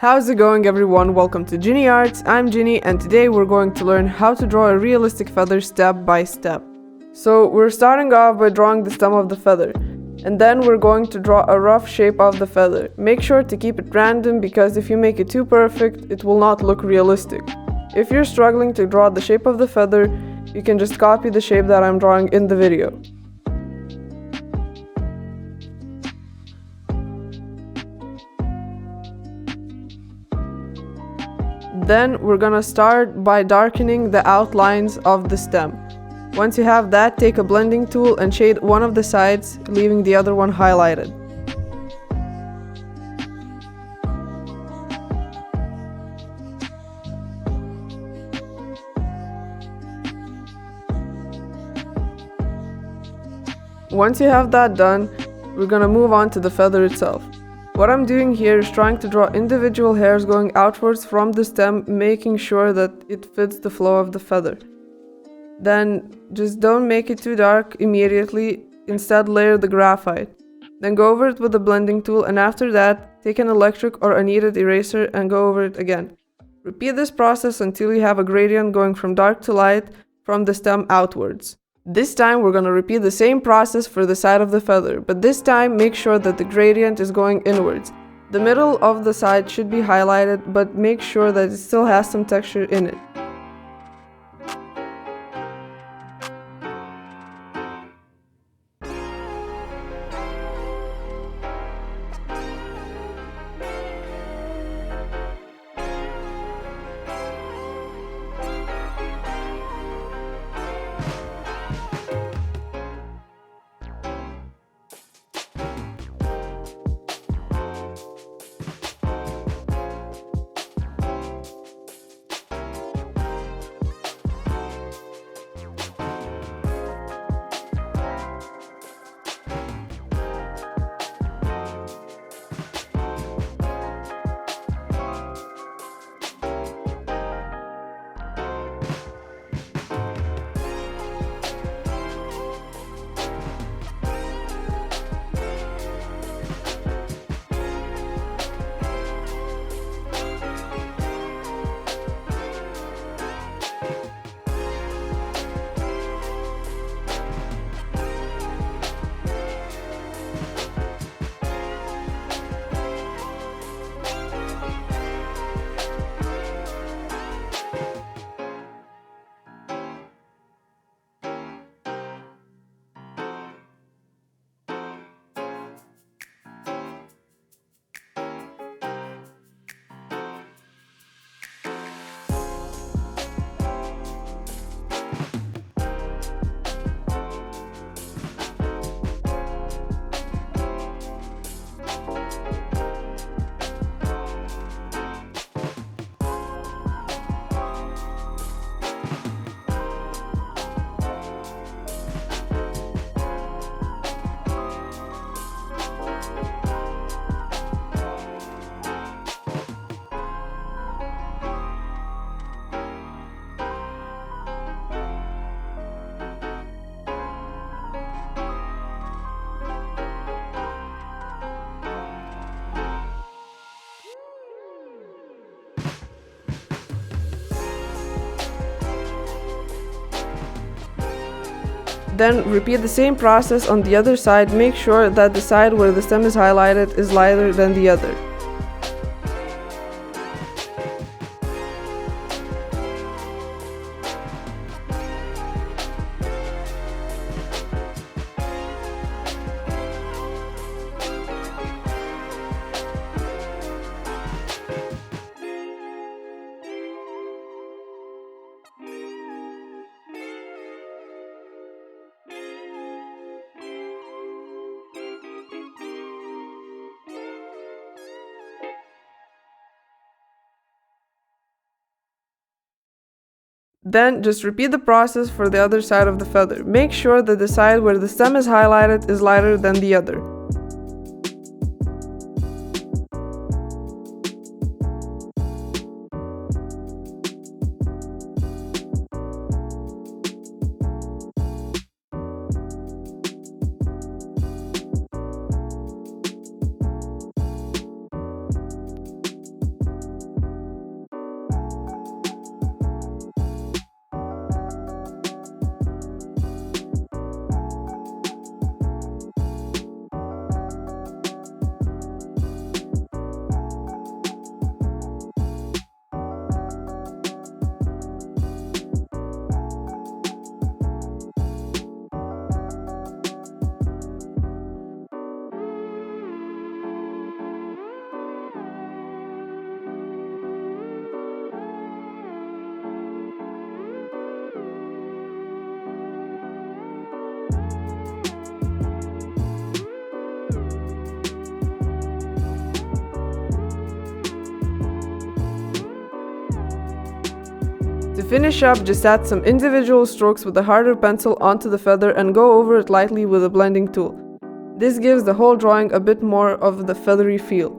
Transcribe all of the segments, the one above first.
How's it going, everyone? Welcome to Ginny Arts. I'm Ginny, and today we're going to learn how to draw a realistic feather step by step. So we're starting off by drawing the stem of the feather, and then we're going to draw a rough shape of the feather. Make sure to keep it random because if you make it too perfect, it will not look realistic. If you're struggling to draw the shape of the feather, you can just copy the shape that I'm drawing in the video. Then we're gonna start by darkening the outlines of the stem. Once you have that, take a blending tool and shade one of the sides, leaving the other one highlighted. Once you have that done, we're gonna move on to the feather itself. What I'm doing here is trying to draw individual hairs going outwards from the stem, making sure that it fits the flow of the feather. Then just don't make it too dark immediately, instead layer the graphite. Then go over it with the blending tool, and after that, take an electric or a kneaded eraser and go over it again. Repeat this process until you have a gradient going from dark to light from the stem outwards. This time we're going to repeat the same process for the side of the feather, but this time make sure that the gradient is going inwards. The middle of the side should be highlighted, but make sure that it still has some texture in it. Then repeat the same process on the other side. Make sure that the side where the stem is highlighted is lighter than the other. Then just repeat the process for the other side of the feather. Make sure that the side where the stem is highlighted is lighter than the other. To finish up, just add some individual strokes with a harder pencil onto the feather and go over it lightly with a blending tool. This gives the whole drawing a bit more of the feathery feel.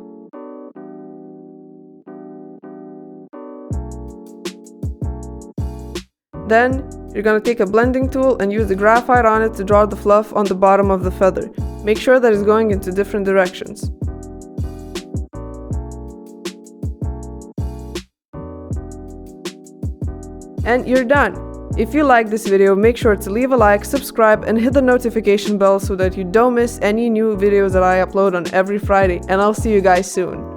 Then, you're gonna take a blending tool and use the graphite on it to draw the fluff on the bottom of the feather. Make sure that it's going into different directions. And you're done! If you like this video, make sure to leave a like, subscribe, and hit the notification bell so that you don't miss any new videos that I upload on every Friday, and I'll see you guys soon.